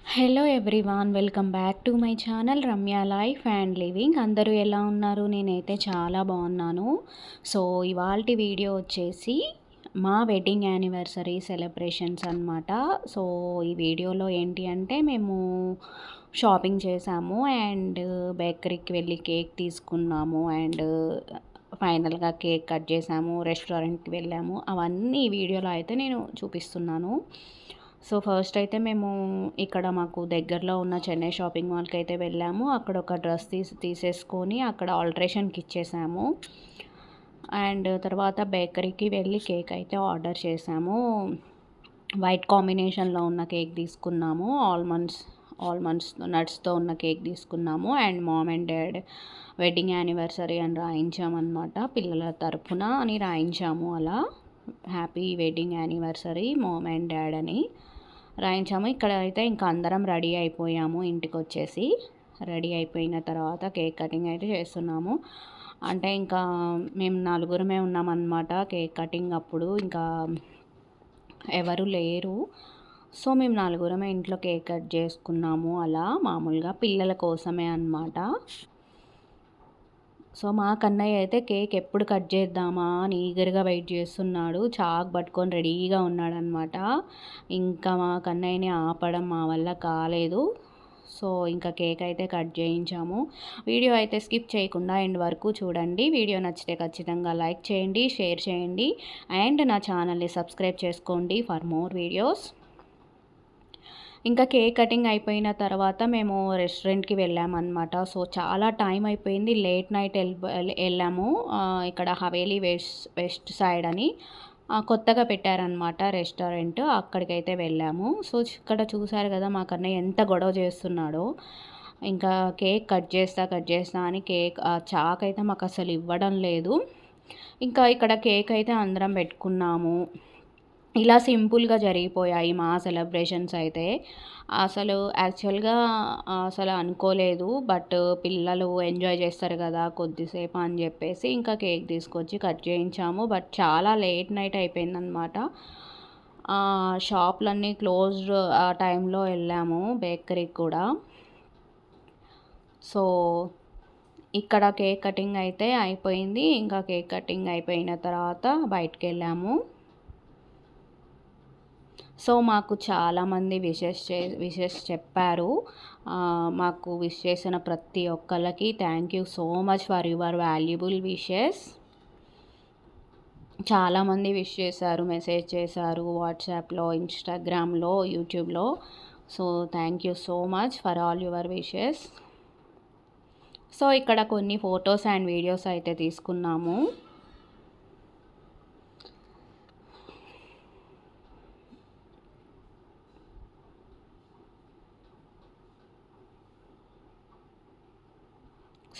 Hello everyone, welcome back to my channel Ramya life and living. అందరూ ఎలా ఉన్నారు? నేనైతే చాలా బాగున్నాను. సో ఇవాల్టి వీడియో వచ్చేసి మా వెడ్డింగ్ యానివర్సరీ సెలబ్రేషన్స్ అనమాట. సో ఈ వీడియోలో ఏంటి అంటే మేము షాపింగ్ చేసాము అండ్ బేకరీకి వెళ్ళి కేక్ తీసుకున్నాము అండ్ ఫైనల్గా కేక్ కట్ చేసాము, రెస్టారెంట్కి వెళ్ళాము. అవన్నీ ఈ వీడియోలో అయితే నేను చూపిస్తున్నాను. సో ఫస్ట్ అయితే మేము ఇక్కడ మాకు దగ్గరలో ఉన్న చెన్నై షాపింగ్ మాల్కి అయితే వెళ్ళాము. అక్కడ ఒక డ్రెస్ తీసేసుకొని అక్కడ ఆల్ట్రేషన్కి ఇచ్చేసాము. అండ్ తర్వాత బేకరీకి వెళ్ళి కేక్ అయితే ఆర్డర్ చేసాము. వైట్ కాంబినేషన్లో ఉన్న కేక్ తీసుకున్నాము. ఆల్మండ్స్ నట్స్తో ఉన్న కేక్ తీసుకున్నాము. And mom and dad wedding anniversary అని రాయించామన్నమాట. పిల్లల తరపున అని రాయించాము. అలా happy wedding anniversary mom and dad అని రాయించాము. ఇక్కడ అయితే ఇంకా అందరం రెడీ అయిపోయాము. ఇంటికి వచ్చేసి రెడీ అయిపోయిన తర్వాత కేక్ కటింగ్ అయితే చేస్తున్నాము. అంటే ఇంకా మేము నలుగురమే ఉన్నామన్నమాట కేక్ కటింగ్ అప్పుడు. ఇంకా ఎవరు లేరు. సో మేము నలుగురమే ఇంట్లో కేక్ కట్ చేసుకున్నాము. అలా మామూలుగా పిల్లల కోసమే అన్నమాట. సో మా కన్నయ్య అయితే కేక్ ఎప్పుడు కట్ చేద్దామా అని ఈగర్గా వెయిట్ చేస్తున్నాడు. చాక్ పట్టుకొని రెడీగా ఉన్నాడనమాట. ఇంకా మా కన్నయ్యని ఆపడం మా వల్ల కాలేదు. సో ఇంకా కేక్ అయితే కట్ చేయించాము. వీడియో అయితే స్కిప్ చేయకుండా ఎండ్ వరకు చూడండి. వీడియో నచ్చితే ఖచ్చితంగా లైక్ చేయండి, షేర్ చేయండి అండ్ నా ఛానల్ని సబ్స్క్రైబ్ చేసుకోండి ఫర్ మోర్ వీడియోస్. ఇంకా కేక్ కటింగ్ అయిపోయిన తర్వాత మేము రెస్టారెంట్కి వెళ్ళామన్నమాట. సో చాలా టైం అయిపోయింది. లేట్ నైట్ వెళ్ళాము. ఇక్కడ హవేలీ వెస్ట్ సైడ్ అని కొత్తగా పెట్టారనమాట రెస్టారెంట్. అక్కడికైతే వెళ్ళాము. సో ఇక్కడ చూసారు కదా మా కన్నయ్య ఎంత గొడవ చేస్తున్నాడో. ఇంకా కేక్ కట్ చేస్తా అని కేక్ చాక్ అయితే మాకు అసలు ఇవ్వడం లేదు. ఇంకా ఇక్కడ కేక్ అయితే అందరం పెట్టుకున్నాము. ఇలా సింపుల్గా జరిగిపోయాయి మా సెలబ్రేషన్స్ అయితే. అసలు యాక్చువల్గా అసలు అనుకోలేదు. బట్ పిల్లలు ఎంజాయ్ చేస్తారు కదా కొద్దిసేపు అని చెప్పేసి ఇంకా కేక్ తీసుకొచ్చి కట్ చేయించాము. బట్ చాలా లేట్ నైట్ అయిపోయిందనమాట. షాపులన్నీ క్లోజ్డ్ ఆ టైంలో వెళ్ళాము బేకరీకి కూడా. సో ఇక్కడ కేక్ కటింగ్ అయితే అయిపోయింది. ఇంకా కేక్ కటింగ్ అయిపోయిన తర్వాత బయటికి వెళ్ళాము. సో మాకు చాలామంది విషెస్ చెప్పారు. మాకు విష్ చేసిన ప్రతి ఒక్కళ్ళకి thank you so much for your valuable wishes. చాలామంది విష్ చేశారు, మెసేజ్ చేశారు వాట్సాప్లో, ఇన్స్టాగ్రామ్లో, యూట్యూబ్లో. So thank you so much for all your wishes. So ఇక్కడ కొన్ని ఫొటోస్ అండ్ వీడియోస్ అయితే తీసుకున్నాము.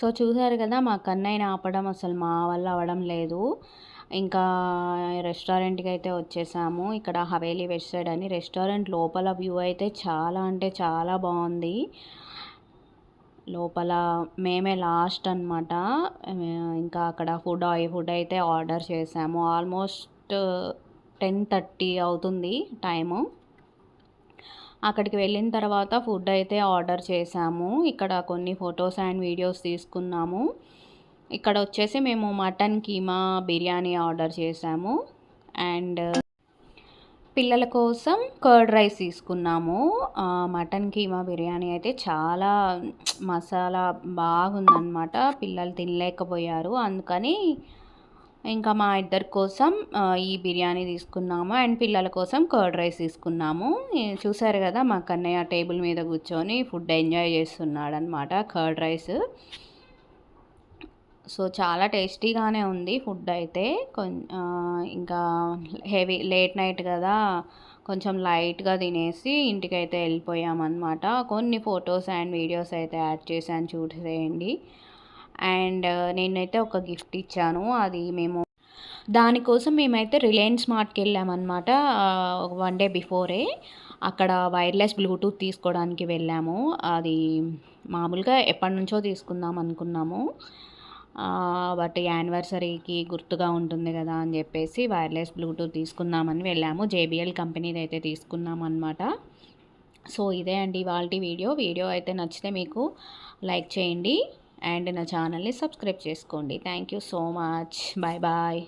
సో చూసారు కదా మా కన్నయ్యని ఆపడం అసలు మా వల్ల అవ్వడం లేదు. ఇంకా రెస్టారెంట్కి అయితే వచ్చేసాము. ఇక్కడ హవేలీ వెస్ట్ సైడ్ అని రెస్టారెంట్ లోపల వ్యూ అయితే చాలా అంటే చాలా బాగుంది. లోపల మేమే లాస్ట్ అనమాట. ఇంకా అక్కడ ఫుడ్ అయితే ఆర్డర్ చేసాము. ఆల్మోస్ట్ 10:30 అవుతుంది టైము. అక్కడికి వెళ్ళిన తర్వాత ఫుడ్ అయితే ఆర్డర్ చేసాము. ఇక్కడ కొన్ని ఫొటోస్ అండ్ వీడియోస్ తీసుకున్నాము. ఇక్కడ వచ్చేసి మేము మటన్ కీమా బిర్యానీ ఆర్డర్ చేసాము అండ్ పిల్లల కోసం కర్డ్ రైస్ తీసుకున్నాము. మటన్ కీమా బిర్యానీ అయితే చాలా మసాలా బాగుందన్నమాట. పిల్లలు తినలేకపోయారు. అందుకని ఇంకా మా ఇద్దరి కోసం ఈ బిర్యానీ తీసుకున్నాము అండ్ పిల్లల కోసం కర్డ్ రైస్ తీసుకున్నాము. చూసారు కదా మా కన్నయ్య టేబుల్ మీద కూర్చొని ఫుడ్ ఎంజాయ్ చేస్తున్నాడు అనమాట, కర్డ్ రైస్. సో చాలా టేస్టీగానే ఉంది ఫుడ్ అయితే. ఇంకా లేట్ నైట్ కదా, కొంచెం లైట్గా తినేసి ఇంటికైతే వెళ్ళిపోయామన్నమాట. కొన్ని ఫొటోస్ అండ్ వీడియోస్ అయితే యాడ్ చేశాను, చూసేయండి. అండ్ నేనైతే ఒక గిఫ్ట్ ఇచ్చాను. అది దానికోసం మేమైతే రిలయన్స్ మార్ట్కి వెళ్ళామన్నమాట. 1 డే బిఫోరే అక్కడ వైర్లెస్ బ్లూటూత్ తీసుకోవడానికి వెళ్ళాము. అది మామూలుగా ఎప్పటి నుంచో తీసుకుందాం అనుకున్నాము. బట్ యానివర్సరీకి గుర్తుగా ఉంటుంది కదా అని చెప్పేసి వైర్లెస్ బ్లూటూత్ తీసుకుందామని వెళ్ళాము. JBL కంపెనీది అయితే తీసుకున్నాం అనమాట. సో ఇదే అండి ఇవాల్టి వీడియో అయితే నచ్చితే మీకు లైక్ చేయండి అండ్ నా ఛానల్ని సబ్స్క్రైబ్ చేసుకోండి. Thank you so much. Bye bye.